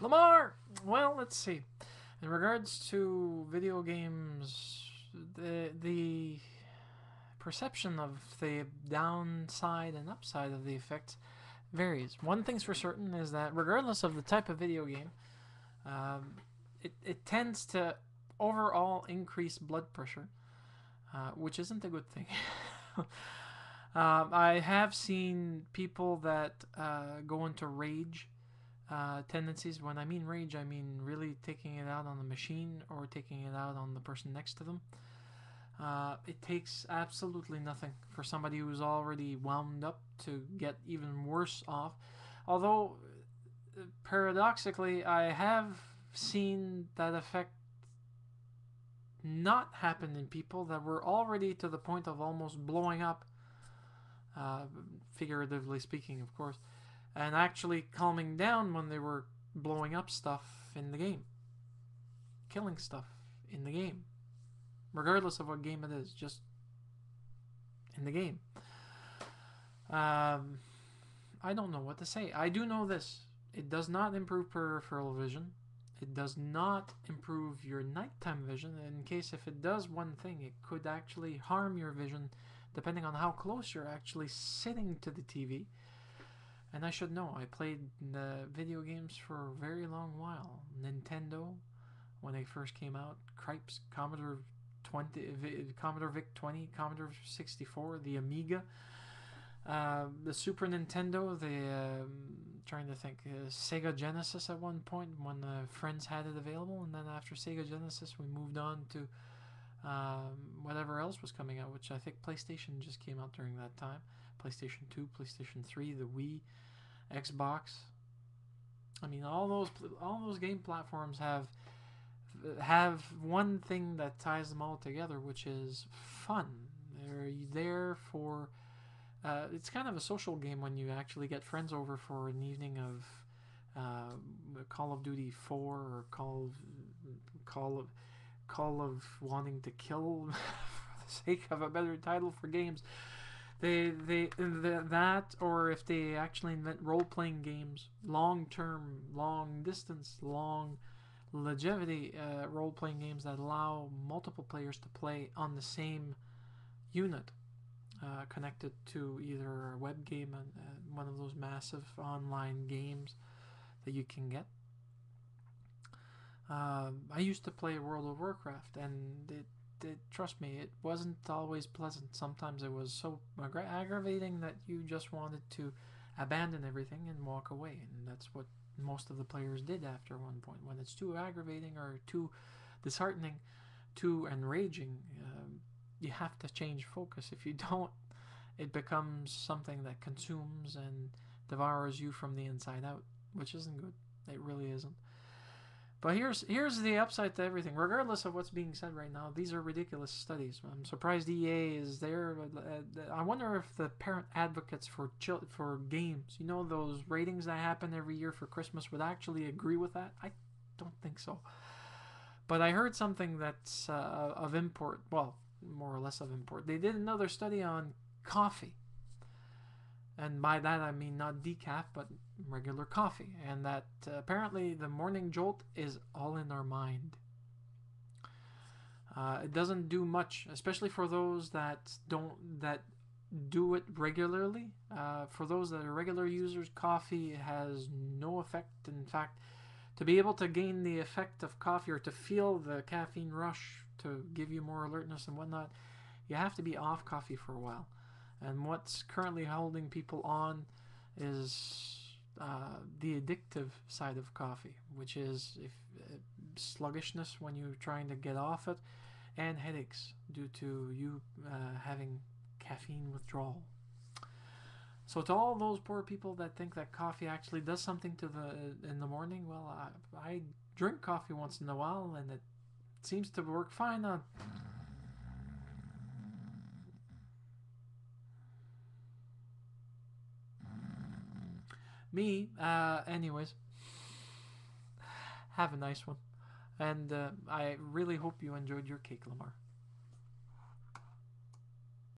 Lamar! Well, let's see. In regards to video games, the perception of the downside and upside of the effects varies. One thing's for certain is that regardless of the type of video game, it tends to overall increase blood pressure, which isn't a good thing. I have seen people that go into rage tendencies. When I mean rage, I mean really taking it out on the machine or taking it out on the person next to them. It takes absolutely nothing for somebody who's already wound up to get even worse off. Although, paradoxically, I have seen that effect not happen in people that were already to the point of almost blowing up, uh, figuratively speaking, of course, and actually calming down when they were blowing up stuff in the game, killing stuff in the game, regardless of what game it is, just in the game. Um, I don't know what to say. I do know this: it does not improve peripheral vision. It does not improve your nighttime vision. In case if it does one thing, it could actually harm your vision depending on how close you're actually sitting to the TV. And I should know, I played the video games for a very long while. Nintendo, when they first came out, Cripes, Commodore 20, Commodore VIC 20, Commodore 64, the Amiga, the Super Nintendo, the trying to think, Sega Genesis at one point when friends had it available, and then after Sega Genesis, we moved on to whatever else was coming out, which I think PlayStation just came out during that time. PlayStation 2, PlayStation 3, the Wii, Xbox. I mean, all those game platforms have one thing that ties them all together, which is fun. They're there for. It's kind of a social game when you actually get friends over for an evening of Call of Duty 4 or Call of Call of wanting to kill for the sake of a better title for games. That, or if they actually invent role playing games, long term, long distance, long longevity role playing games that allow multiple players to play on the same unit, connected to either a web game and one of those massive online games that you can get. I used to play World of Warcraft, and trust me, it wasn't always pleasant. Sometimes it was so aggravating that you just wanted to abandon everything and walk away, and that's what most of the players did after one point. When it's too aggravating or too disheartening, too enraging, you have to change focus. If you don't, it becomes something that consumes and devours you from the inside out, which isn't good. It really isn't. But here's the upside to everything. Regardless of what's being said right now, these are ridiculous studies. I'm surprised EA is there. I wonder if the parent advocates for games, those ratings that happen every year for Christmas, would actually agree with that. I don't think so. But I heard something that's of import. Well, more or less of import. They did another study on coffee, and by that I mean not decaf, but regular coffee, and that apparently the morning jolt is all in our mind. It doesn't do much, especially for those that do it regularly. For those that are regular users, coffee has no effect. In fact, to be able to gain the effect of coffee or to feel the caffeine rush to give you more alertness and whatnot, you have to be off coffee for a while. And what's currently holding people on is the addictive side of coffee, which is if sluggishness when you're trying to get off it, and headaches due to you having caffeine withdrawal. So to all those poor people that think that coffee actually does something to the in the morning, well, I drink coffee once in a while, and it seems to work fine on. Me, anyways, have a nice one. And I really hope you enjoyed your cake, Lamar.